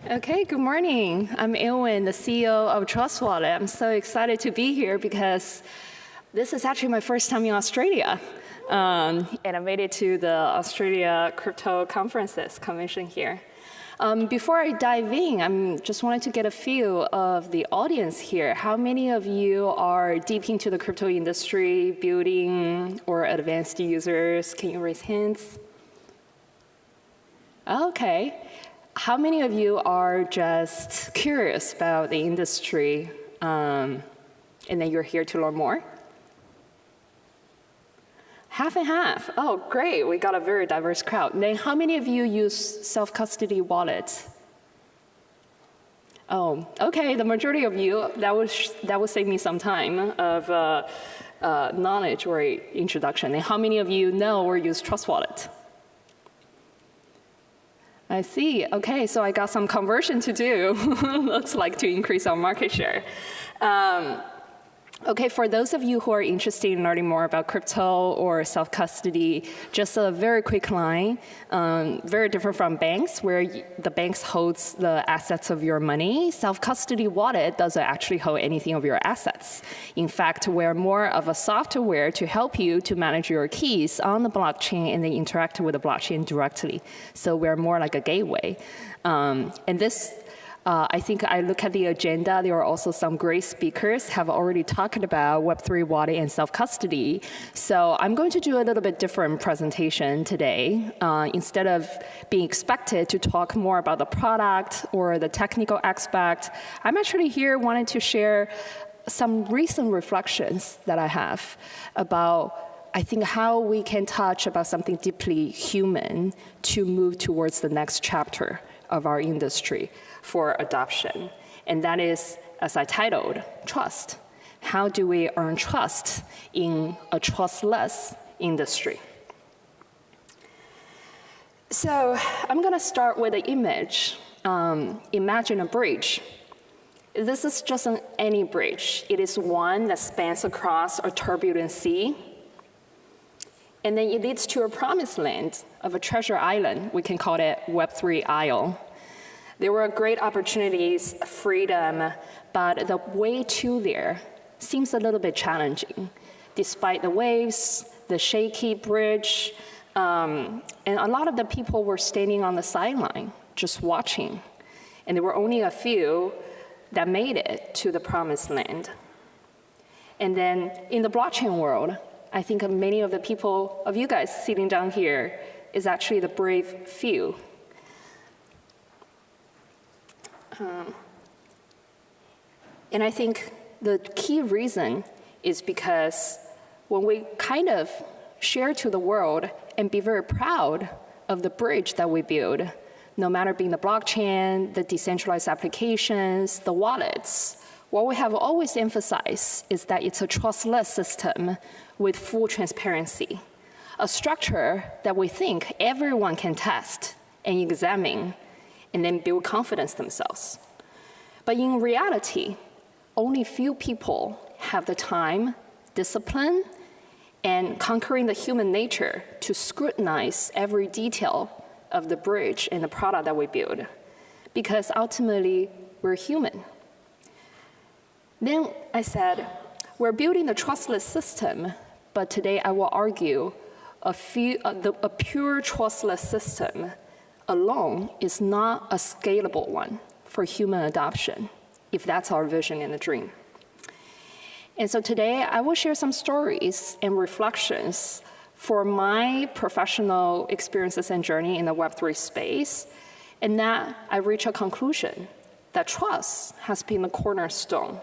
Okay, good morning. I'm Eowyn, the CEO of Trust Wallet. I'm so excited to be here because this is actually my first time in Australia. And I made it to the Australia Crypto Conferences convention here. Before I dive in, I just wanted to get a feel of the audience here. How many of you are deep into the crypto industry, building, or advanced users? Can you raise hands? Okay. How many of you are just curious about the industry, and then you're here to learn more? Half and half. Oh, great. We got a very diverse crowd. Then how many of you use self-custody wallet? Oh, okay. The majority of you, that would save me some time of knowledge or introduction. And how many of you know or use Trust Wallet? I see. Okay, so I got some conversion to do. Looks like to increase our market share. Okay, for those of you who are interested in learning more about crypto or self-custody, just a very quick line, very different from banks, where the banks holds the assets of your money. Self-custody wallet doesn't actually hold anything of your assets. In fact, we're more of a software to help you to manage your keys on the blockchain and then interact with the blockchain directly. So we're more like a gateway. And this I think I look at the agenda, there are also some great speakers have already talked about Web3 wallet and self-custody. So I'm going to do a little bit different presentation today. Instead of being expected to talk more about the product or the technical aspect, I'm actually here wanting to share some recent reflections that I have about I think how we can touch about something deeply human to move towards the next chapter of our industry for adoption. And that is, as I titled, trust. How do we earn trust in a trustless industry? So I'm going to start with an image. Imagine a bridge. This is just any bridge. It is one that spans across a turbulent sea. And then it leads to a promised land of a treasure island. We can call it Web3 Isle. There were great opportunities, freedom, but the way to there seems a little bit challenging. Despite the waves, the shaky bridge, and a lot of the people were standing on the sideline, just watching. And there were only a few that made it to the promised land. And then in the blockchain world, I think many of the people, of you guys sitting down here, is actually the brave few. And I think the key reason is because when we kind of share to the world and be very proud of the bridge that we build, no matter being the blockchain, the decentralized applications, the wallets, what we have always emphasized is that it's a trustless system with full transparency, a structure that we think everyone can test and examine and then build confidence themselves. But in reality, only few people have the time, discipline, and conquering the human nature to scrutinize every detail of the bridge and the product that we build, because ultimately, we're human. Then I said, we're building the trustless system, but today I will argue a pure trustless system alone is not a scalable one for human adoption, if that's our vision and the dream. And so today, I will share some stories and reflections for my professional experiences and journey in the Web3 space, and that I reach a conclusion that trust has been the cornerstone,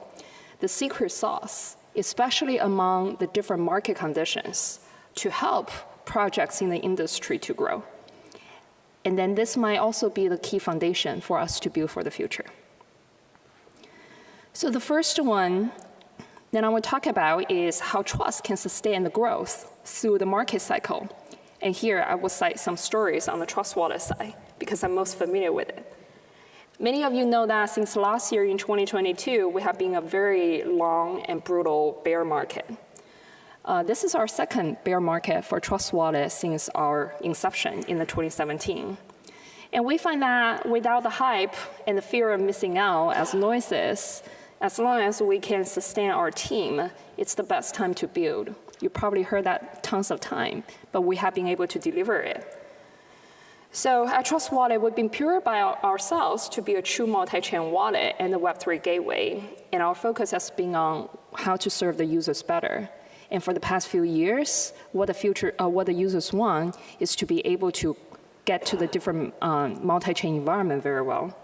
the secret sauce, especially among the different market conditions, to help projects in the industry to grow. And then this might also be the key foundation for us to build for the future. So the first one that I will talk about is how trust can sustain the growth through the market cycle. And here I will cite some stories on the Trust Wallet side because I'm most familiar with it. Many of you know that since last year in 2022, we have been a very long and brutal bear market. This is our second bear market for Trust Wallet since our inception in the 2017. And we find that without the hype and the fear of missing out as noises, as long as we can sustain our team, it's the best time to build. You probably heard that tons of time, but we have been able to deliver it. So at Trust Wallet, we've been purified by ourselves to be a true multi-chain wallet and the Web3 gateway. And our focus has been on how to serve the users better. And for the past few years, what the users want is to be able to get to the different multi-chain environment very well.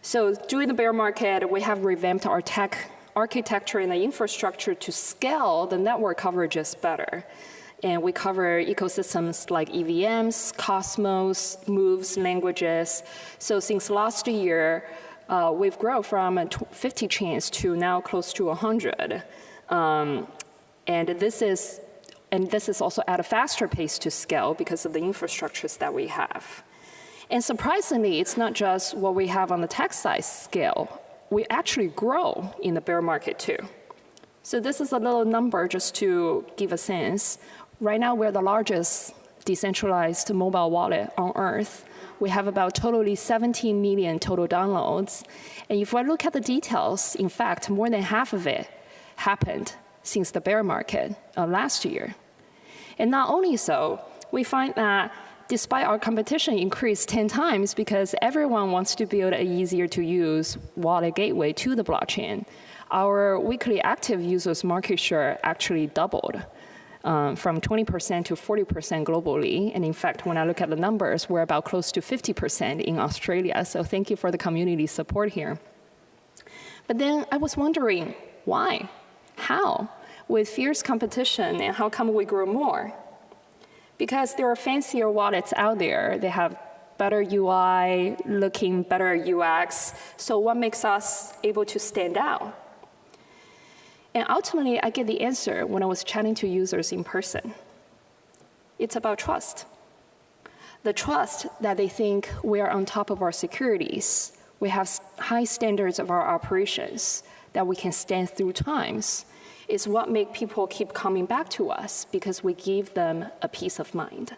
So during the bear market, we have revamped our tech architecture and the infrastructure to scale the network coverages better. And we cover ecosystems like EVMs, Cosmos, moves, languages. So since last year, we've grown from 50 chains to now close to 100. And this is also at a faster pace to scale because of the infrastructures that we have. And surprisingly, it's not just what we have on the tech side scale. We actually grow in the bear market too. So this is a little number just to give a sense. Right now, we're the largest decentralized mobile wallet on Earth. We have about totally 17 million total downloads. And if I look at the details, in fact, more than half of it happened since the bear market last year. And not only so, we find that despite our competition increased 10 times because everyone wants to build an easier to use wallet gateway to the blockchain, our weekly active users market share actually doubled. From 20% to 40% globally. And in fact, when I look at the numbers, we're about close to 50% in Australia. So thank you for the community support here. But then I was wondering, why? How? With fierce competition, and how come we grow more? Because there are fancier wallets out there. They have better UI, looking better UX. So what makes us able to stand out? And ultimately, I get the answer when I was chatting to users in person. It's about trust. The trust that they think we are on top of our securities. We have high standards of our operations, that we can stand through times, is what makes people keep coming back to us because we give them a peace of mind.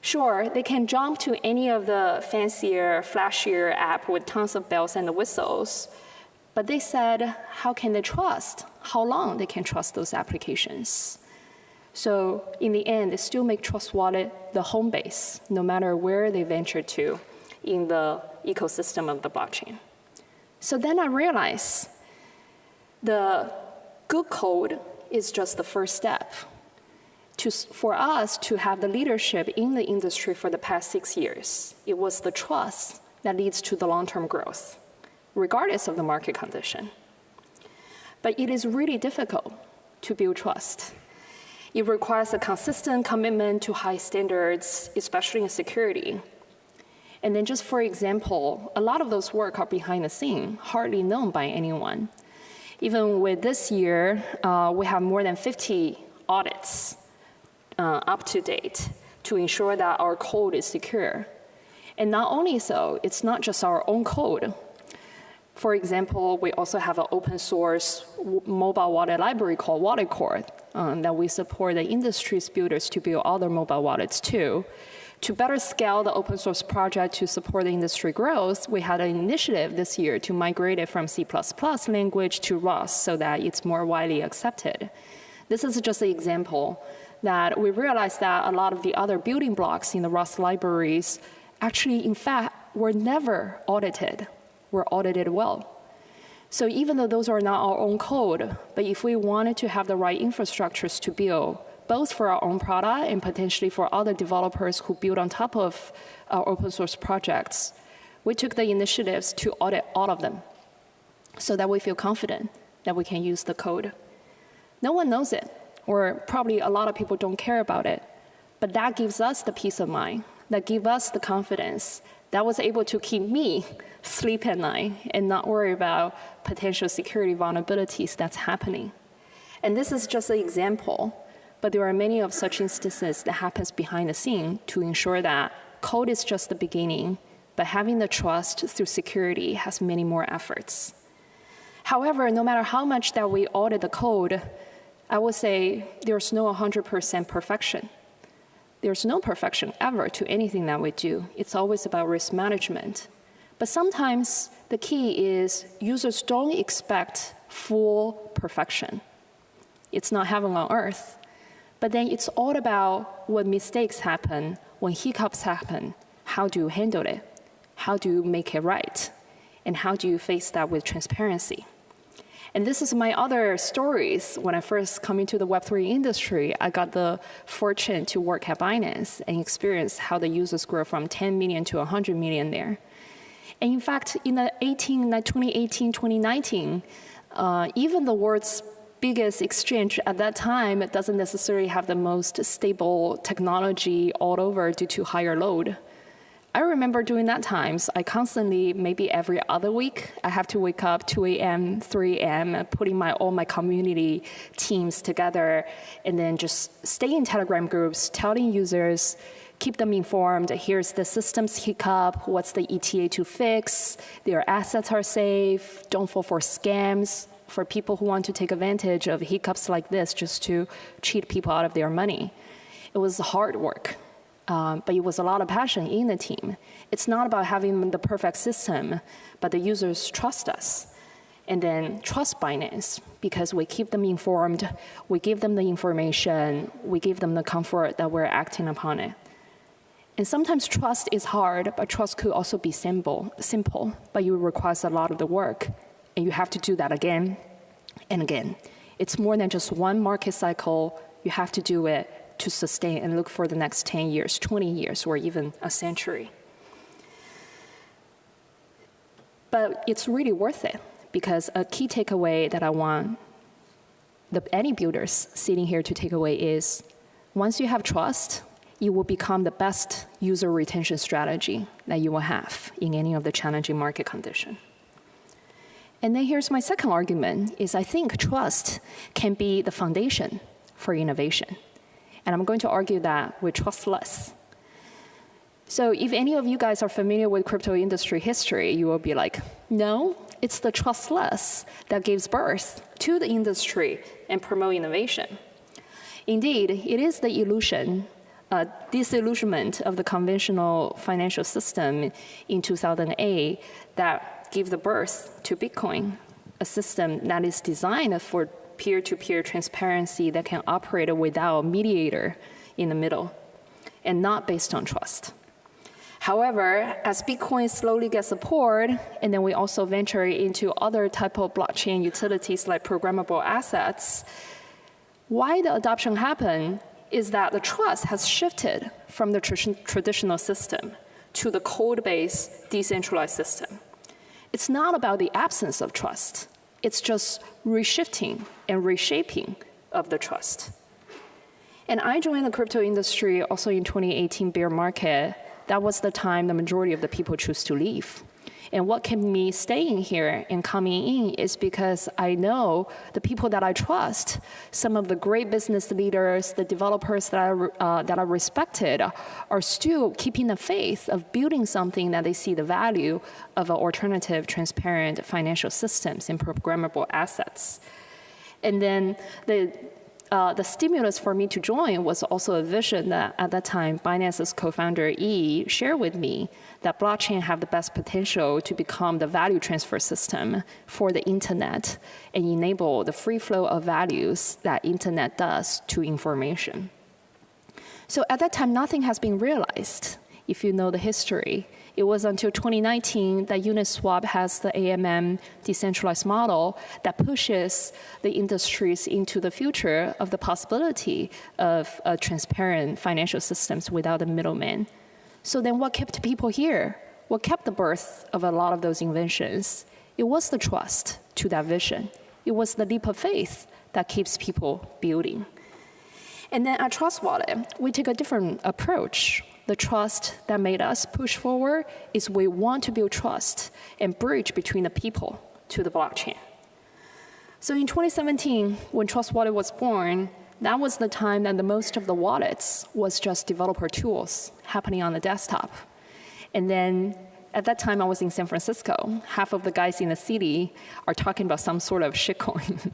Sure, they can jump to any of the fancier, flashier app with tons of bells and whistles, but they said, how can they trust? How long they can trust those applications? So in the end, they still make Trust Wallet the home base, no matter where they venture to in the ecosystem of the blockchain. So then I realized the good code is just the first step. For us to have the leadership in the industry for the past 6 years, it was the trust that leads to the long-term growth, regardless of the market condition. But it is really difficult to build trust. It requires a consistent commitment to high standards, especially in security. And then just for example, a lot of those work are behind the scene, hardly known by anyone. Even with this year, we have more than 50 audits up to date to ensure that our code is secure. And not only so, it's not just our own code. For example, we also have an open source mobile wallet library called Wallet Core that we support the industry's builders to build other mobile wallets too. To better scale the open source project to support the industry growth, we had an initiative this year to migrate it from C++ language to Rust so that it's more widely accepted. This is just an example that we realized that a lot of the other building blocks in the Rust libraries actually, in fact, were never audited, were audited well. So even though those are not our own code, but if we wanted to have the right infrastructures to build, both for our own product and potentially for other developers who build on top of our open source projects, we took the initiatives to audit all of them so that we feel confident that we can use the code. No one knows it, or probably a lot of people don't care about it, but that gives us the peace of mind, that gives us the confidence that was able to keep me sleep at night and not worry about potential security vulnerabilities that's happening. And this is just an example, but there are many of such instances that happens behind the scene to ensure that code is just the beginning, but having the trust through security has many more efforts. However, no matter how much that we audit the code, I would say there's no 100% perfection. There's no perfection ever to anything that we do. It's always about risk management. But sometimes the key is users don't expect full perfection. It's not heaven on earth. But then it's all about when mistakes happen, when hiccups happen, how do you handle it? How do you make it right? And how do you face that with transparency? And this is my other stories. When I first come into the Web3 industry, I got the fortune to work at Binance and experience how the users grow from 10 million to 100 million there. And in fact, in the 2018, 2019, even the world's biggest exchange at that time doesn't necessarily have the most stable technology all over due to higher load. I remember during that times, I constantly, maybe every other week, I have to wake up 2 a.m., 3 a.m., putting all my community teams together, and then just stay in Telegram groups, telling users, keep them informed, here's the system's hiccup, what's the ETA to fix, their assets are safe, don't fall for scams, for people who want to take advantage of hiccups like this just to cheat people out of their money. It was hard work. But it was a lot of passion in the team. It's not about having the perfect system, but the users trust us. And then trust Binance, because we keep them informed, we give them the information, we give them the comfort that we're acting upon it. And sometimes trust is hard, but trust could also be simple, but it requires a lot of the work. And you have to do that again and again. It's more than just one market cycle. You have to do it to sustain and look for the next 10 years, 20 years, or even a century. But it's really worth it, because a key takeaway that I want any builders sitting here to take away is, once you have trust, you will become the best user retention strategy that you will have in any of the challenging market conditions. And then here's my second argument, is I think trust can be the foundation for innovation. And I'm going to argue that we're trustless. So if any of you guys are familiar with crypto industry history, you will be like, no, it's the trustless that gives birth to the industry and promote innovation. Indeed, it is the disillusionment of the conventional financial system in 2008 that gave the birth to Bitcoin, a system that is designed for peer-to-peer transparency that can operate without a mediator in the middle and not based on trust. However, as Bitcoin slowly gets support, and then we also venture into other type of blockchain utilities like programmable assets, why the adoption happened is that the trust has shifted from the traditional system to the code-based decentralized system. It's not about the absence of trust. It's just reshifting and reshaping of the trust. And I joined the crypto industry also in 2018 bear market. That was the time the majority of the people choose to leave. And what kept me staying here and coming in is because I know the people that I trust, some of the great business leaders, the developers that I respected, are still keeping the faith of building something that they see the value of an alternative, transparent financial systems and programmable assets. And then the stimulus for me to join was also a vision that at that time Binance's co-founder Yi shared with me, that blockchain have the best potential to become the value transfer system for the internet and enable the free flow of values that internet does to information. So at that time, nothing has been realized. If you know the history, it was until 2019 that Uniswap has the AMM decentralized model that pushes the industries into the future of the possibility of transparent financial systems without a middleman. So then what kept people here? What kept the birth of a lot of those inventions? It was the trust to that vision. It was the leap of faith that keeps people building. And then at Trust Wallet, we take a different approach. The trust that made us push forward is we want to build trust and bridge between the people to the blockchain. So in 2017, when Trust Wallet was born, that was the time that the most of the wallets was just developer tools happening on the desktop. And then at that time, I was in San Francisco. Half of the guys in the city are talking about some sort of shitcoin.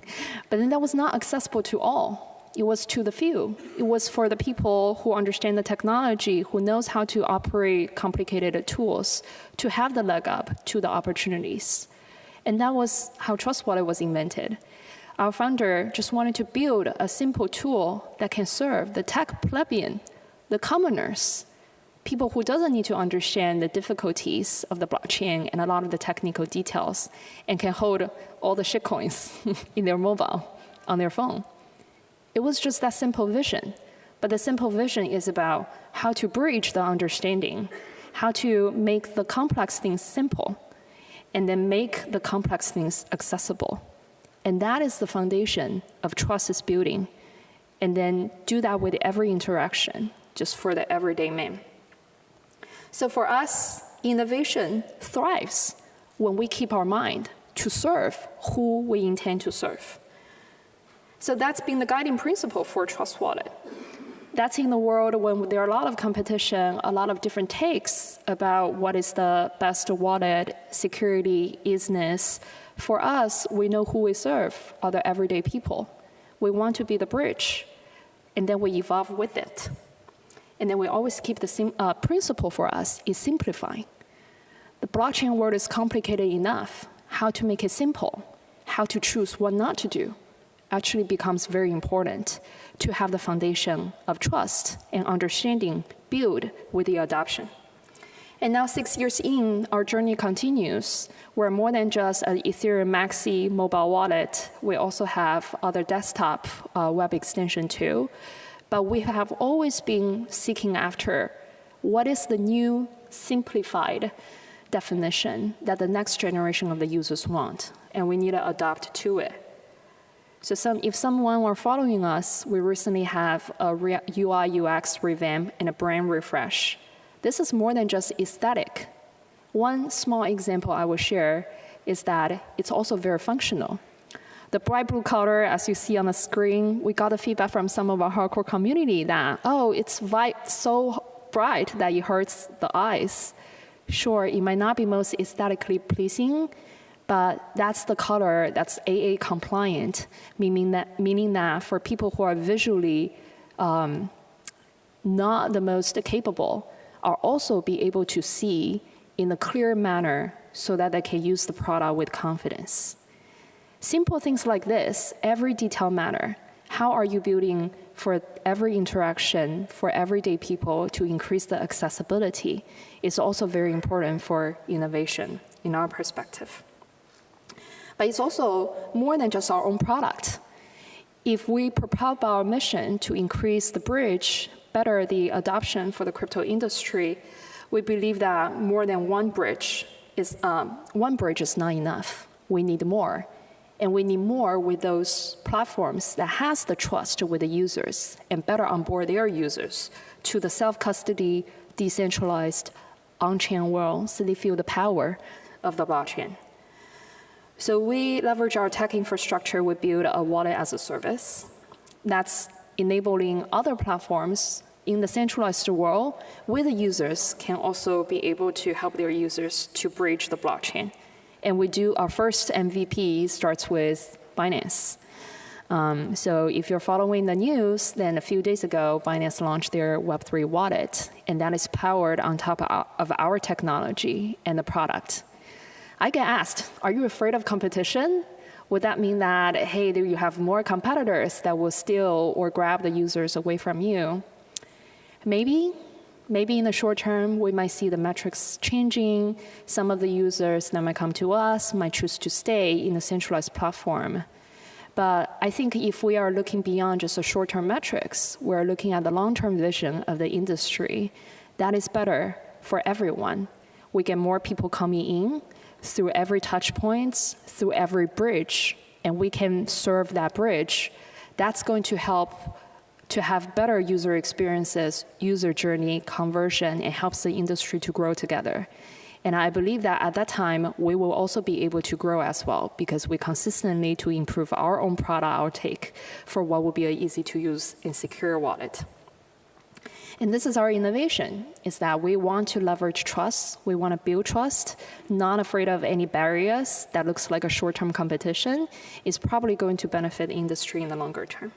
But then that was not accessible to all. It was to the few. It was for the people who understand the technology, who knows how to operate complicated tools, to have the leg up to the opportunities. And that was how Trust Wallet was invented. Our founder just wanted to build a simple tool that can serve the tech plebeian, the commoners, people who doesn't need to understand the difficulties of the blockchain and a lot of the technical details, and can hold all the shitcoins in their mobile, on their phone. It was just that simple vision. But the simple vision is about how to bridge the understanding, how to make the complex things simple, and then make the complex things accessible. And that is the foundation of trust is building. And then do that with every interaction, just for the everyday man. So for us, innovation thrives when we keep our mind to serve who we intend to serve. So that's been the guiding principle for Trust Wallet. That's in the world when there are a lot of competition, a lot of different takes about what is the best wallet, security, easiness. For us, we know who we serve are the everyday people. We want to be the bridge, and then we evolve with it. And then we always keep the principle for us is simplifying. The blockchain world is complicated enough. How to make it simple, how to choose what not to do, actually becomes very important to have the foundation of trust and understanding build with the adoption. And now 6 years in, our journey continues. We're more than just an Ethereum Maxi mobile wallet. We also have other desktop web extension too. But we have always been seeking after what is the new simplified definition that the next generation of the users want, and we need to adapt to it. So if someone were following us, we recently have a UI UX revamp and a brand refresh. This is more than just aesthetic. One small example I will share is that it's also very functional. The bright blue color, as you see on the screen, we got the feedback from some of our hardcore community that, oh, it's so bright that it hurts the eyes. Sure, it might not be most aesthetically pleasing, but that's the color that's AA compliant, meaning that for people who are visually not the most capable, are also be able to see in a clear manner so that they can use the product with confidence. Simple things like this, every detail matter. How are you building for every interaction, for everyday people to increase the accessibility is also very important for innovation in our perspective. But it's also more than just our own product. If we propel our mission to increase the bridge, better the adoption for the crypto industry, we believe that more than one bridge is not enough. We need more. And we need more with those platforms that has the trust with the users and better onboard their users to the self-custody, decentralized, on-chain world so they feel the power of the blockchain. So we leverage our tech infrastructure. We build a wallet as a service that's enabling other platforms in the centralized world with the users can also be able to help their users to bridge the blockchain. And we do our first MVP starts with Binance. So if you're following the news, then a few days ago, Binance launched their Web3 wallet, and that is powered on top of our technology and the product. I get asked, are you afraid of competition? Would that mean that, hey, you have more competitors that will steal or grab the users away from you? Maybe in the short term, we might see the metrics changing. Some of the users that might come to us might choose to stay in a centralized platform. But I think if we are looking beyond just the short-term metrics, we're looking at the long-term vision of the industry, that is better for everyone. We get more people coming in through every touch points, through every bridge, and we can serve that bridge. That's going to help to have better user experiences, user journey, conversion, and helps the industry to grow together. And I believe that at that time, we will also be able to grow as well because we consistently to improve our own product, our take for what will be an easy-to-use and secure wallet. And this is our innovation, is that we want to leverage trust. We want to build trust, not afraid of any barriers that looks like a short-term competition. Is probably going to benefit the industry in the longer term.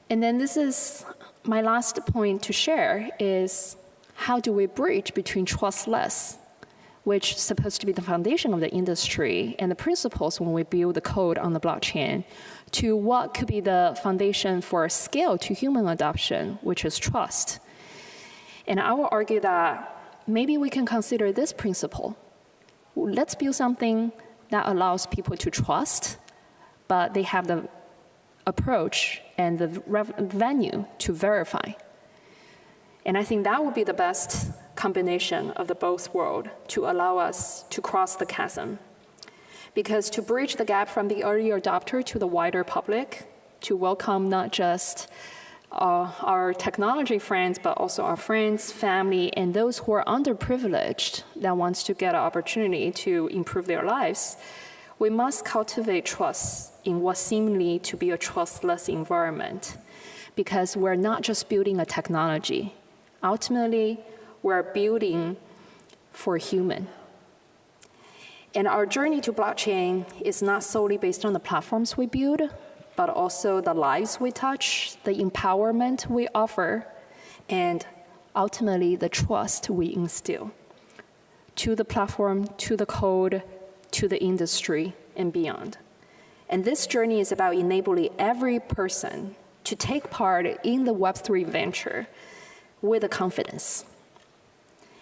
And then this is my last point to share is how do we bridge between trustless, which is supposed to be the foundation of the industry, and the principles when we build the code on the blockchain, to what could be the foundation for scale to human adoption, which is trust. And I will argue that maybe we can consider this principle. Let's build something that allows people to trust, but they have the approach and the venue to verify. And I think that would be the best combination of the both worlds to allow us to cross the chasm. Because to bridge the gap from the early adopter to the wider public, to welcome not just our technology friends, but also our friends, family, and those who are underprivileged that wants to get an opportunity to improve their lives, we must cultivate trust in what seemingly to be a trustless environment. Because we're not just building a technology. Ultimately, we're building for human. And our journey to blockchain is not solely based on the platforms we build, but also the lives we touch, the empowerment we offer, and ultimately the trust we instill to the platform, to the code, to the industry, and beyond. And this journey is about enabling every person to take part in the Web3 venture with a confidence.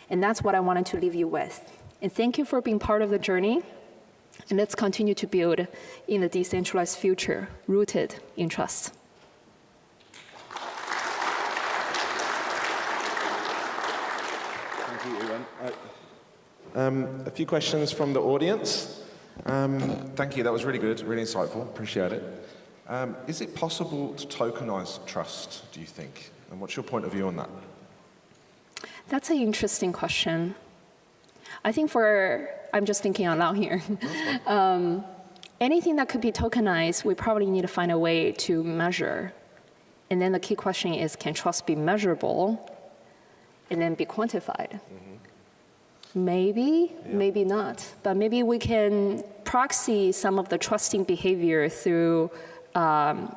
And that's what I wanted to leave you with. And thank you for being part of the journey. And let's continue to build in a decentralized future rooted in trust. Thank you, Eowyn. A few questions from the audience. Thank you, that was really good, really insightful, appreciate it. Is it possible to tokenize trust, do you think? And what's your point of view on that? That's an interesting question. I think I'm just thinking out loud here. Anything that could be tokenized, we probably need to find a way to measure. And then the key question is, can trust be measurable and then be quantified? Mm-hmm. Maybe, maybe not. But maybe we can proxy some of the trusting behavior through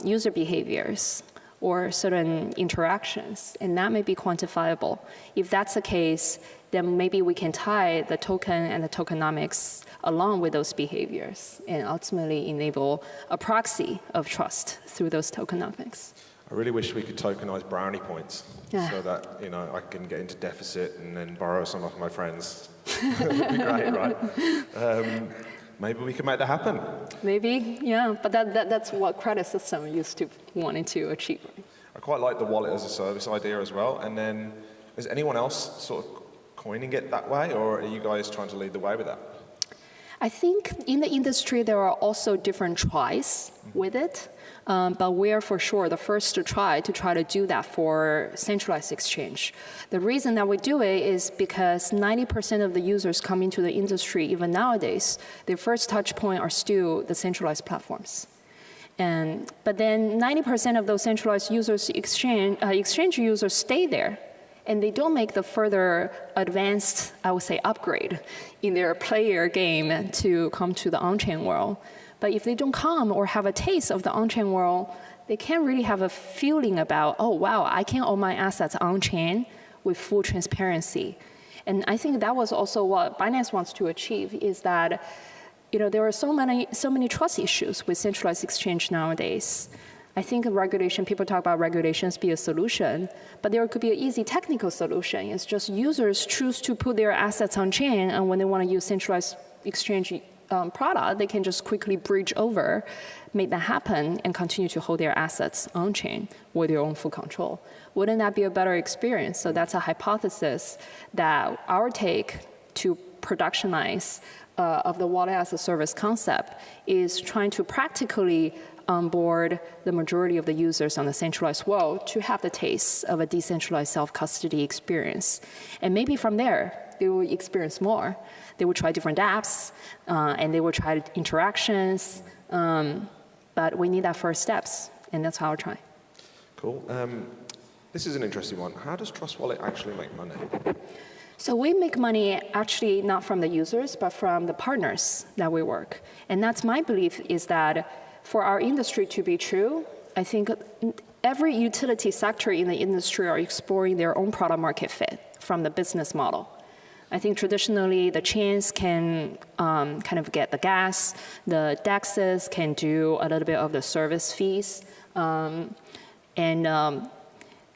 user behaviors or certain interactions, and that may be quantifiable. If that's the case, then maybe we can tie the token and the tokenomics along with those behaviors and ultimately enable a proxy of trust through those tokenomics. I really wish we could tokenize brownie points so that I can get into deficit and then borrow some off my friends. That'd be great, right? Maybe we can make that happen. Maybe, yeah, but that's what credit system used to wanting to achieve. I quite like the wallet as a service idea as well. And then, is anyone else sort of coining it that way, or are you guys trying to lead the way with that? I think in the industry there are also different tries with it, but we are for sure the first to try to do that for centralized exchange. The reason that we do it is because 90% of the users come into the industry, even nowadays, their first touch point are still the centralized platforms. But then 90% of those centralized users, exchange users stay there. And they don't make the further advanced, I would say, upgrade in their player game to come to the on-chain world. But if they don't come or have a taste of the on-chain world, they can't really have a feeling about, oh, wow, I can own my assets on-chain with full transparency. And I think that was also what Binance wants to achieve, is that there are so many trust issues with centralized exchange nowadays. I think regulation, people talk about regulations be a solution, but there could be an easy technical solution. It's just users choose to put their assets on chain, and when they want to use centralized exchange product, they can just quickly bridge over, make that happen, and continue to hold their assets on chain with their own full control. Wouldn't that be a better experience? So that's a hypothesis that our take to productionize of the wallet as a service concept is trying to practically onboard the majority of the users on the centralized world to have the taste of a decentralized self-custody experience. And maybe from there, they will experience more. They will try different apps, and they will try interactions, but we need that first steps, and that's how we're trying. Cool. This is an interesting one. How does Trust Wallet actually make money? So we make money actually not from the users, but from the partners that we work. And that's my belief, is that for our industry to be true, I think every utility sector in the industry are exploring their own product market fit from the business model. I think traditionally the chains can kind of get the gas, the DEXs can do a little bit of the service fees,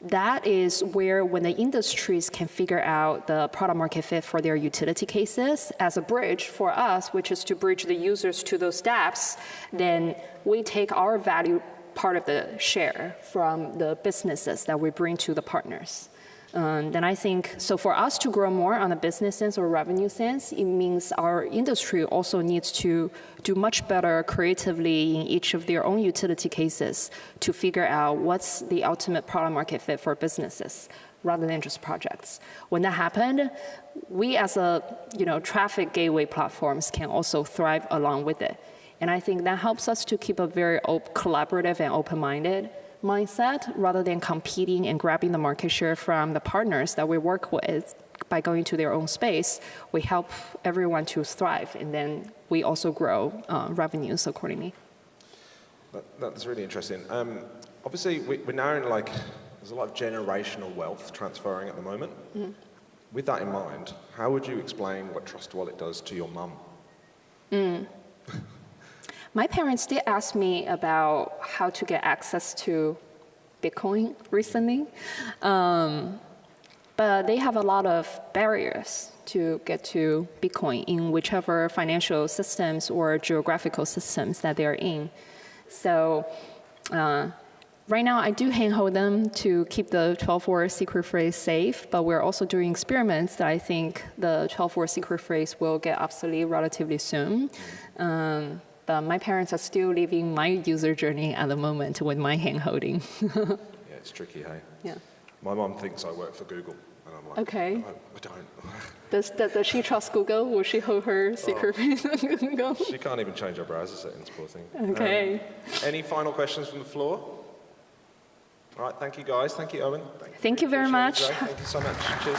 that is where when the industries can figure out the product market fit for their utility cases as a bridge for us, which is to bridge the users to those dApps, then we take our value part of the share from the businesses that we bring to the partners. Then I think, so for us to grow more on a business sense or revenue sense, it means our industry also needs to do much better creatively in each of their own utility cases to figure out what's the ultimate product market fit for businesses rather than just projects. When that happened, we as a traffic gateway platforms can also thrive along with it. And I think that helps us to keep a very collaborative and open-minded mindset rather than competing and grabbing the market share from the partners that we work with by going to their own space. We help everyone to thrive, and then we also grow revenues accordingly. That's really interesting. Obviously, we're now in there's a lot of generational wealth transferring at the moment. Mm-hmm. With that in mind, how would you explain what Trust Wallet does to your mum? My parents did ask me about how to get access to Bitcoin recently, but they have a lot of barriers to get to Bitcoin in whichever financial systems or geographical systems that they're in. So right now I do handhold them to keep the 12-word secret phrase safe, but we're also doing experiments that I think the 12-word secret phrase will get obsolete relatively soon. But my parents are still living my user journey at the moment with my hand-holding. Yeah, it's tricky, hey? Yeah. My mom thinks I work for Google, and I'm like, okay. No, I don't. Does she trust Google? Will she hold her secret phrase on Google? She can't even change her browser settings, poor thing. Okay. Any final questions from the floor? All right, thank you, guys. Thank you, Eowyn. Thank you very much. Thank you so much. Cheers.